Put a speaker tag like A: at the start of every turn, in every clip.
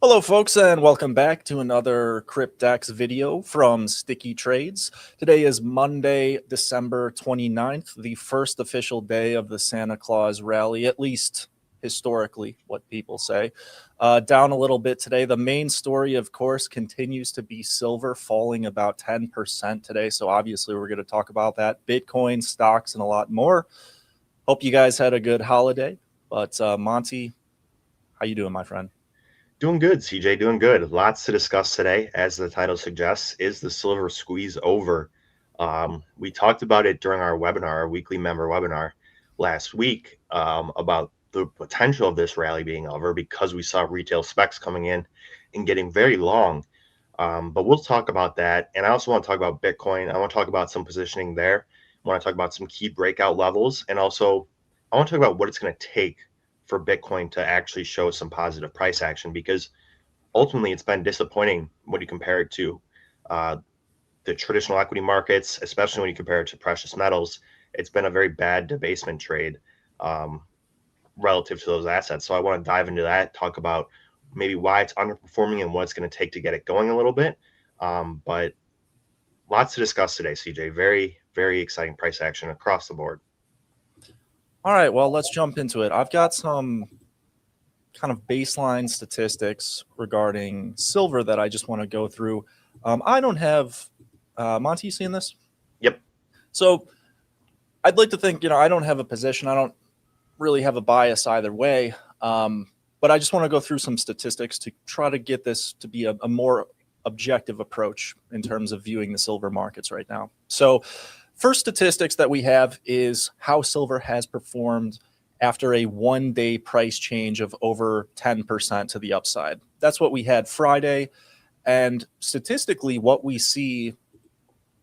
A: Hello, folks, and welcome back to another CryptDex video from Sticky Trades. Today is Monday, December 29th, the first official day of the Santa Claus rally, at least historically, what people say. Down a little bit today. The main story, of course, continues to be silver, falling about 10% today. So obviously, we're going to talk about that. Bitcoin, stocks, and a lot more. Hope you guys had a good holiday. But Monty, how you doing, my friend?
B: Doing good, CJ, doing good. Lots to discuss today. As the title suggests, is the silver squeeze over? We talked about it during our webinar, our weekly member webinar last week, about the potential of this rally being over because we saw retail specs coming in and getting very long. But we'll talk about that. And I also want to talk about Bitcoin. I want to talk about some positioning there. I want to talk about some key breakout levels. And also, I want to talk about what it's going to take for Bitcoin to actually show some positive price action, because ultimately it's been disappointing when you compare it to uh, the traditional equity markets, especially when you compare it to precious metals. It's been a very bad debasement trade um, relative to those assets. So I want to dive into that, talk about maybe why it's underperforming and what it's going to take to get it going a little bit. But lots to discuss today, CJ. Very, very exciting price action across the board.
A: All right, well, let's jump into it. I've got some kind of baseline statistics regarding silver that I just want to go through. I don't have, Monty, you seeing this?
B: Yep.
A: So I'd like to think, I don't have a position. I don't really have a bias either way. But I just want to go through some statistics to try to get this to be a more objective approach in terms of viewing the silver markets right now. So first statistics that we have is how silver has performed after a one-day price change of over 10% to the upside. That's what we had Friday. And statistically, what we see,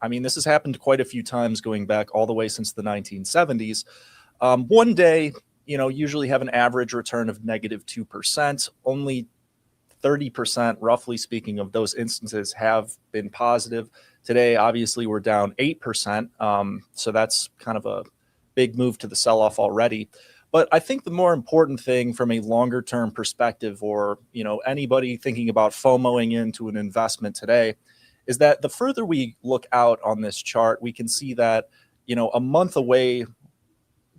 A: I mean, this has happened quite a few times going back all the way since the 1970s. One day, usually have an average return of negative 2%. Only 30%, roughly speaking, of those instances have been positive. Today, obviously, we're down 8%. So that's kind of a big move to the sell-off already. But I think the more important thing from a longer term perspective, or anybody thinking about FOMOing into an investment today, is that the further we look out on this chart, we can see that a month away,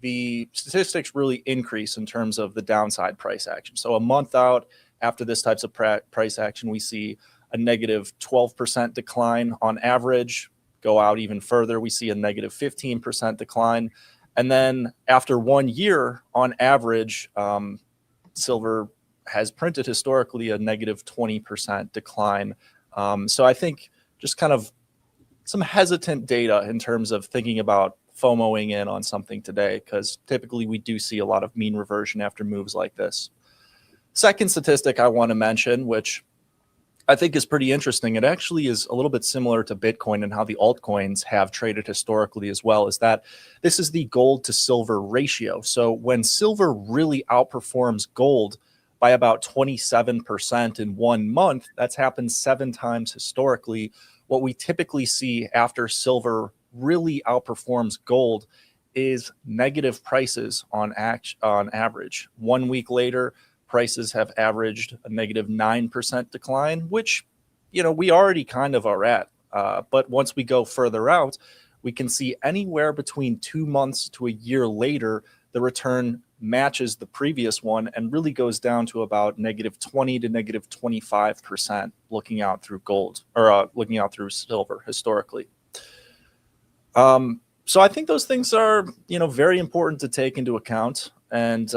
A: the statistics really increase in terms of the downside price action. So a month out after this types of price action, we see a negative 12% decline on average. Go out even further, we see a negative 15% decline. And then after 1 year, on average, silver has printed historically a negative 20% decline. So I think just kind of some hesitant data in terms of thinking about FOMOing in on something today, because typically we do see a lot of mean reversion after moves like this. Second statistic I want to mention, which I think is pretty interesting, it actually is a little bit similar to Bitcoin and how the altcoins have traded historically as well, is that this is the gold to silver ratio. So when silver really outperforms gold by about 27% in 1 month, that's happened 7 times historically. What we typically see after silver really outperforms gold is negative prices on average. 1 week later, prices have averaged a negative 9% decline, which, we already kind of are at. But once we go further out, we can see anywhere between 2 months to a year later, the return matches the previous one and really goes down to about negative 20 to negative 25% looking out through gold, or looking out through silver historically. So I think those things are, very important to take into account, and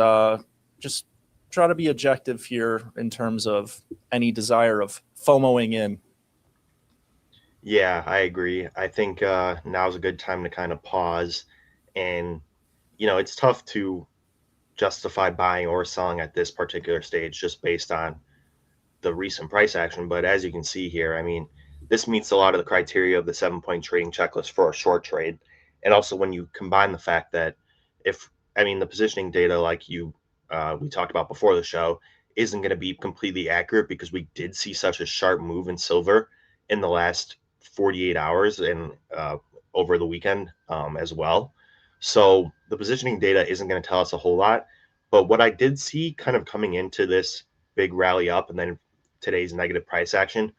A: just try to be objective here in terms of any desire of FOMOing in.
B: Yeah, I agree. I think now's a good time to kind of pause. And, it's tough to justify buying or selling at this particular stage just based on the recent price action. But as you can see here, I mean, this meets a lot of the criteria of the 7 point trading checklist for a short trade. And also when you combine the fact that the positioning data, like we talked about before the show, isn't going to be completely accurate because we did see such a sharp move in silver in the last 48 hours and over the weekend as well. So the positioning data isn't going to tell us a whole lot. But what I did see kind of coming into this big rally up and then today's negative price action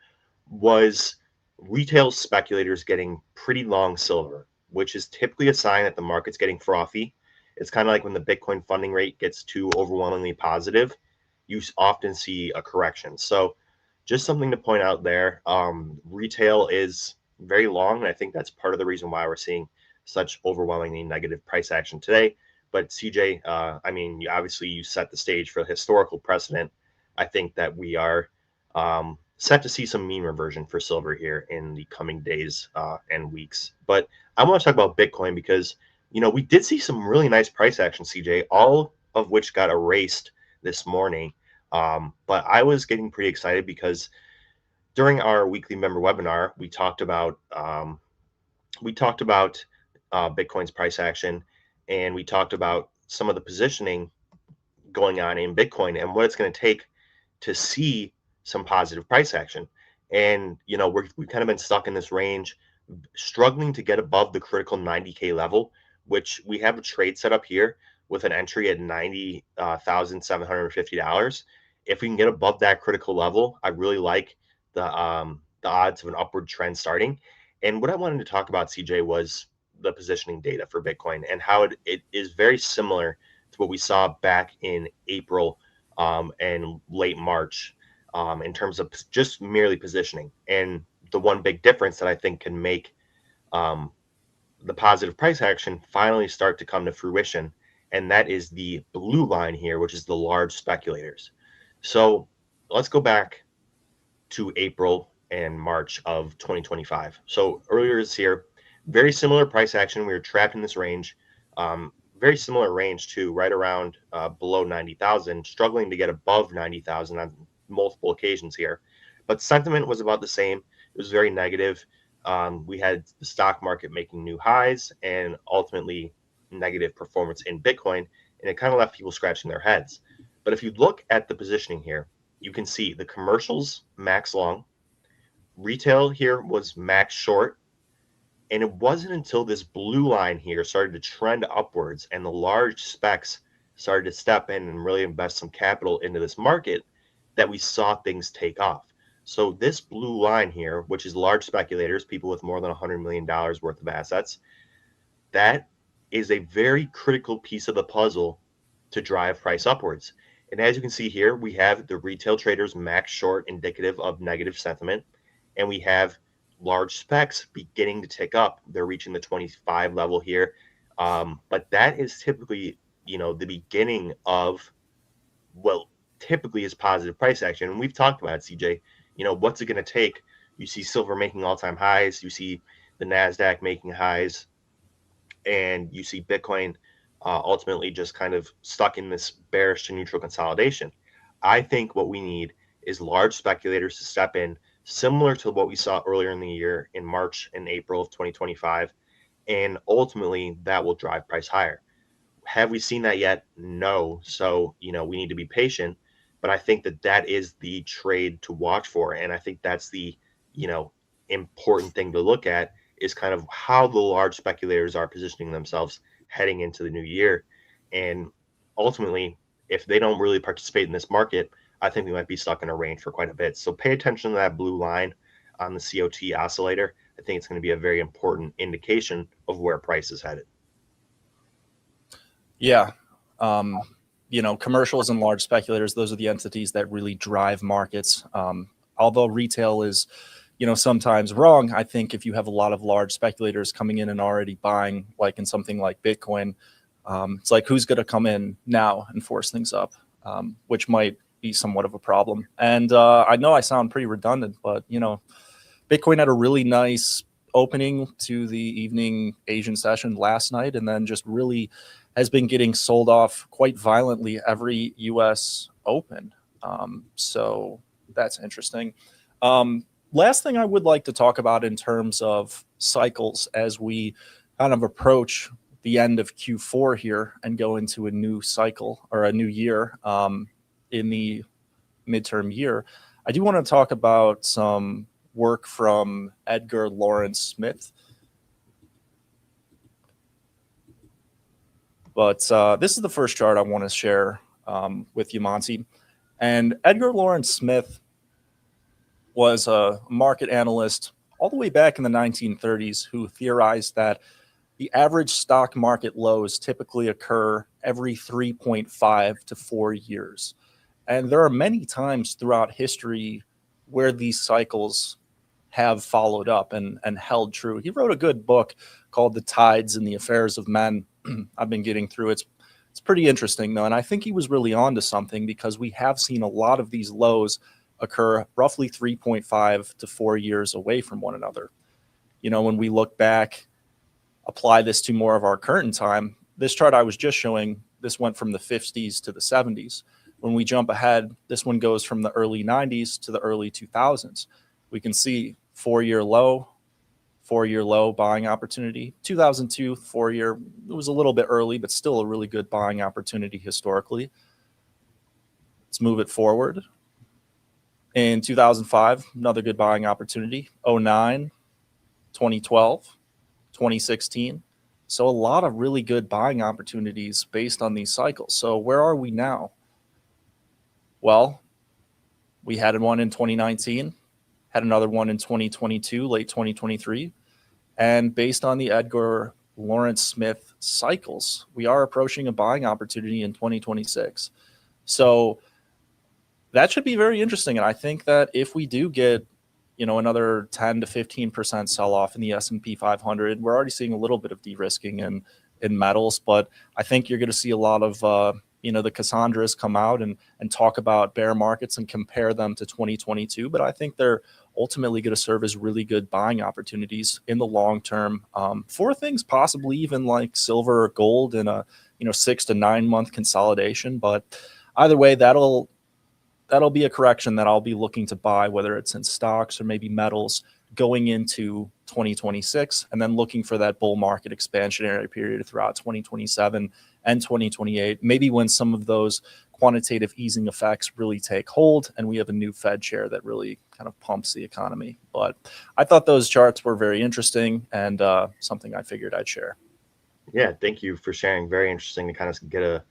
B: was retail speculators getting pretty long silver, which is typically a sign that the market's getting frothy. It's kind of like when the Bitcoin funding rate gets too overwhelmingly positive, you often see a correction. So just something to point out there. Retail is very long, and I think that's part of the reason why we're seeing such overwhelmingly negative price action today. But CJ, I mean, obviously you set the stage for a historical precedent. I think that we are set to see some mean reversion for silver here in the coming days and weeks. But I want to talk about Bitcoin because, you know, we did see some really nice price action, CJ, all of which got erased this morning. But I was getting pretty excited because during our weekly member webinar, we talked about Bitcoin's price action, and we talked about some of the positioning going on in Bitcoin and what it's going to take to see some positive price action. And you know, we've kind of been stuck in this range, struggling to get above the critical 90K level, which we have a trade set up here with an entry at $90,750. If we can get above that critical level, I really like the odds of an upward trend starting. And what I wanted to talk about, CJ, was the positioning data for Bitcoin and how it is very similar to what we saw back in April and late March in terms of just merely positioning. And the one big difference that I think can make the positive price action finally start to come to fruition, and that is the blue line here, which is the large speculators. So let's go back to April and March of 2025. So earlier this year, very similar price action. We were trapped in this range, very similar range to right around below 90,000, struggling to get above 90,000 on multiple occasions here. But sentiment was about the same. It was very negative. We had the stock market making new highs and ultimately negative performance in Bitcoin, and it kind of left people scratching their heads. But if you look at the positioning here, you can see the commercials max long, retail here was max short, and it wasn't until this blue line here started to trend upwards and the large specs started to step in and really invest some capital into this market that we saw things take off. So this blue line here, which is large speculators, people with more than $100 million worth of assets, that is a very critical piece of the puzzle to drive price upwards. And as you can see here, we have the retail traders max short indicative of negative sentiment, and we have large specs beginning to tick up. They're reaching the 25 level here. But that is typically, you know, the beginning of what typically is positive price action. And we've talked about it, CJ. You know, what's it going to take? You see silver making all-time highs. You see the NASDAQ making highs. And you see Bitcoin ultimately just kind of stuck in this bearish to neutral consolidation. I think what we need is large speculators to step in, similar to what we saw earlier in the year in March and April of 2025, and ultimately that will drive price higher. Have we seen that yet? No. So, you know, we need to be patient, but I think that that is the trade to watch for. And I think that's the, you know, important thing to look at is kind of how the large speculators are positioning themselves heading into the new year. And ultimately, if they don't really participate in this market, I think we might be stuck in a range for quite a bit. So pay attention to that blue line on the COT oscillator. I think it's going to be a very important indication of where price is headed.
A: Yeah. You know, commercials and large speculators, those are the entities that really drive markets. Although retail is, you know, sometimes wrong, I think if you have a lot of large speculators coming in and already buying, like in something like Bitcoin, it's like, who's going to come in now and force things up, which might be somewhat of a problem. And I know I sound pretty redundant, but, you know, Bitcoin had a really nice opening to the evening Asian session last night, and then just really has been getting sold off quite violently every US open. So that's interesting. Last thing I would like to talk about in terms of cycles as we kind of approach the end of Q4 here and go into a new cycle or a new year in the midterm year, I do want to talk about some work from Edgar Lawrence Smith. But this is the first chart I want to share with you, Monty. And Edgar Lawrence Smith was a market analyst all the way back in the 1930s who theorized that the average stock market lows typically occur every 3.5 to 4 years. And there are many times throughout history where these cycles have followed up and held true. He wrote a good book called The Tides and the Affairs of Men. I've been getting through it. It's pretty interesting, though. And I think he was really on to something because we have seen a lot of these lows occur roughly 3.5 to 4 years away from one another. You know, when we look back, apply this to more of our current time, this chart I was just showing, this went from the 50s to the 70s. When we jump ahead, this one goes from the early 90s to the early 2000s. We can see 4-year low, 4-year low buying opportunity. 2002, 4-year, it was a little bit early, but still a really good buying opportunity historically. Let's move it forward. In 2005, another good buying opportunity. 09, 2012, 2016. So a lot of really good buying opportunities based on these cycles. So where are we now? Well, we had one in 2019, had another one in 2022, late 2023. And based on the Edgar Lawrence Smith cycles, we are approaching a buying opportunity in 2026. So that should be very interesting. And I think that if we do get, you know, another 10 to 15% sell off in the S&P 500, we're already seeing a little bit of de-risking in metals, but I think you're going to see a lot of, you know, the Cassandras come out and talk about bear markets and compare them to 2022. But I think they're ultimately going to serve as really good buying opportunities in the long term for things possibly even like silver or gold in a, you know, 6 to 9 month consolidation. But either way, that'll be a correction that I'll be looking to buy, whether it's in stocks or maybe metals going into 2026, and then looking for that bull market expansionary period throughout 2027 and 2028, maybe when some of those quantitative easing effects really take hold and we have a new Fed chair that really kind of pumps the economy. But I thought those charts were very interesting and something I figured I'd share.
B: Yeah, thank you for sharing. Very interesting to kind of get a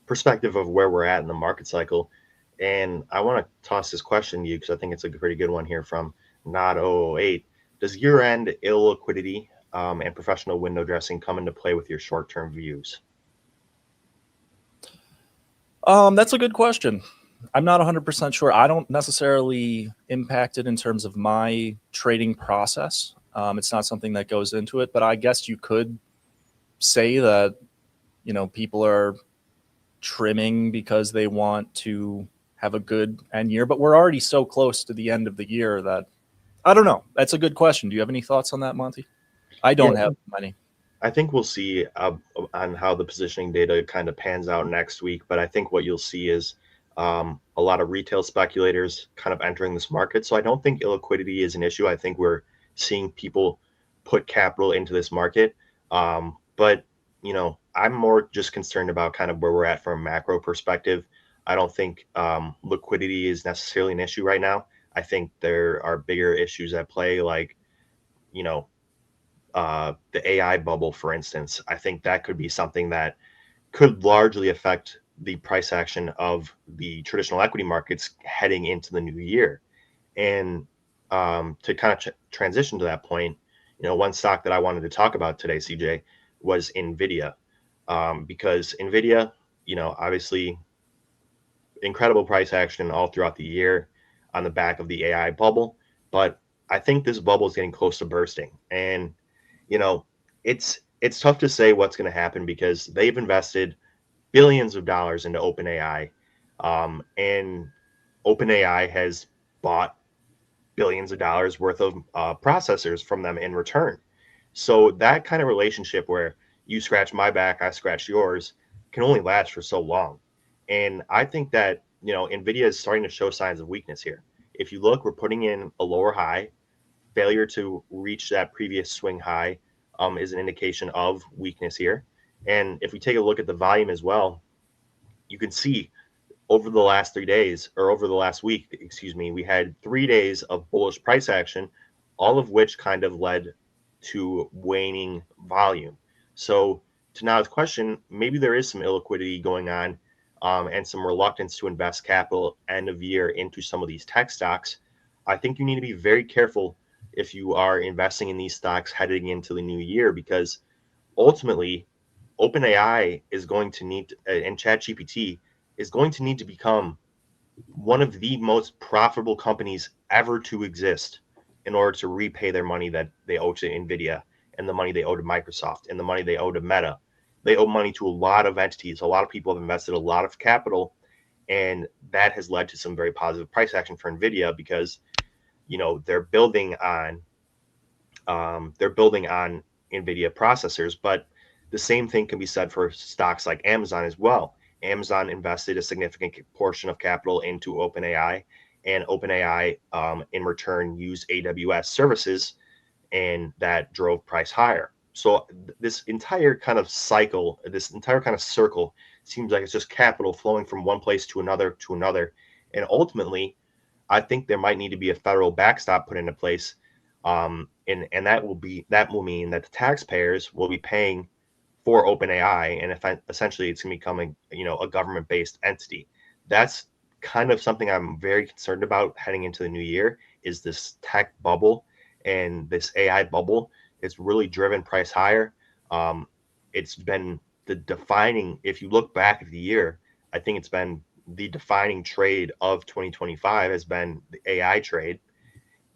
B: perspective of where we're at in the market cycle. And I want to toss this question to you because I think it's a pretty good one here from Nod008. Does year-end illiquidity and professional window dressing come into play with your short-term views?
A: That's a good question. I'm not 100% sure. I don't necessarily impact it in terms of my trading process. It's not something that goes into it, but I guess you could say that, you know, people are trimming because they want to have a good end year, but we're already so close to the end of the year that I don't know. That's a good question. Do you have any thoughts on that, Monty? I don't have many.
B: I think we'll see on how the positioning data kind of pans out next week. But I think what you'll see is a lot of retail speculators kind of entering this market. So I don't think illiquidity is an issue. I think we're seeing people put capital into this market. But, you know, I'm more just concerned about kind of where we're at from a macro perspective. I don't think liquidity is necessarily an issue right now. I think there are bigger issues at play, like, you know, the AI bubble, for instance. I think that could be something that could largely affect the price action of the traditional equity markets heading into the new year. And to kind of transition to that point, you know, one stock that I wanted to talk about today, CJ, was NVIDIA. Because NVIDIA, you know, obviously incredible price action all throughout the year on the back of the AI bubble. But I think this bubble is getting close to bursting. And, you know, it's tough to say what's going to happen because they've invested billions of dollars into OpenAI. And OpenAI has bought billions of dollars worth of processors from them in return. So that kind of relationship where you scratch my back, I scratch yours, can only last for so long. And I think that, you know, NVIDIA is starting to show signs of weakness here. If you look, we're putting in a lower high. Failure to reach that previous swing high is an indication of weakness here. And if we take a look at the volume as well, you can see over the last 3 days, or over the last week, excuse me, we had 3 days of bullish price action, all of which kind of led to waning volume. So to Now's question, maybe there is some illiquidity going on and some reluctance to invest capital end of year into some of these tech stocks. I think you need to be very careful if you are investing in these stocks heading into the new year, because ultimately OpenAI is going to need, and ChatGPT is going to need to become one of the most profitable companies ever to exist in order to repay their money that they owe to Nvidia, and the money they owe to Microsoft, and the money they owe to Meta. They owe money to a lot of entities. A lot of people have invested a lot of capital, and that has led to some very positive price action for Nvidia, because they're building on Nvidia processors. But the same thing can be said for stocks like Amazon as well. Amazon invested a significant portion of capital into OpenAI, and OpenAI in return used AWS services, and that drove price higher. So this entire kind of cycle, this entire kind of circle, seems like it's just capital flowing from one place to another, and ultimately I think there might need to be a federal backstop put into place, and that will mean that the taxpayers will be paying for OpenAI, and if essentially it's going to become a government-based entity. That's kind of something I'm very concerned about heading into the new year. Is this tech bubble and this AI bubble? It's really driven price higher. It's been the defining. If you look back at the year, I think it's been the defining trade of 2025 has been the AI trade,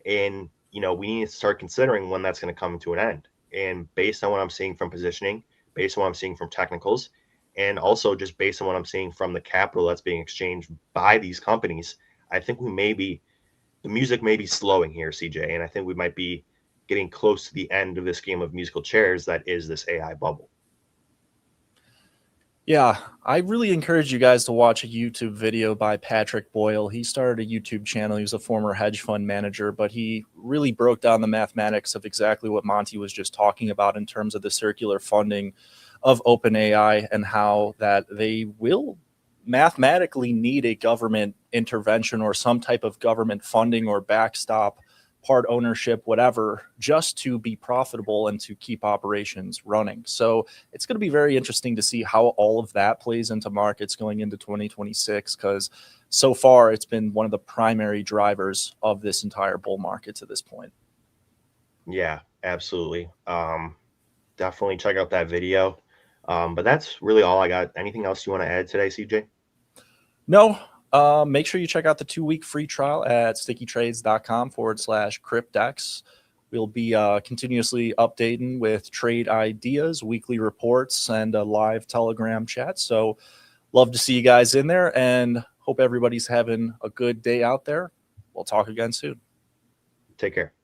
B: and we need to start considering when that's going to come to an end. And based on what I'm seeing from positioning, based on what I'm seeing from technicals, and also just based on what I'm seeing from the capital that's being exchanged by these companies, I think the music may be slowing here, CJ, and I think we might be getting close to the end of this game of musical chairs that is this AI bubble.
A: Yeah, I really encourage you guys to watch a YouTube video by Patrick Boyle. He started a YouTube channel. He was a former hedge fund manager, but he really broke down the mathematics of exactly what Monty was just talking about in terms of the circular funding of OpenAI, and how that they will mathematically need a government intervention or some type of government funding or backstop, part ownership, whatever, just to be profitable and to keep operations running. So it's going to be very interesting to see how all of that plays into markets going into 2026, because so far it's been one of the primary drivers of this entire bull market to this point.
B: Yeah, absolutely. Definitely check out that video. But that's really all I got. Anything else you want to add today, CJ?
A: No, make sure you check out the 2-week free trial at stickytrades.com/cryptdex. We'll be continuously updating with trade ideas, weekly reports, and a live Telegram chat. So love to see you guys in there, and hope everybody's having a good day out there. We'll talk again soon.
B: Take care.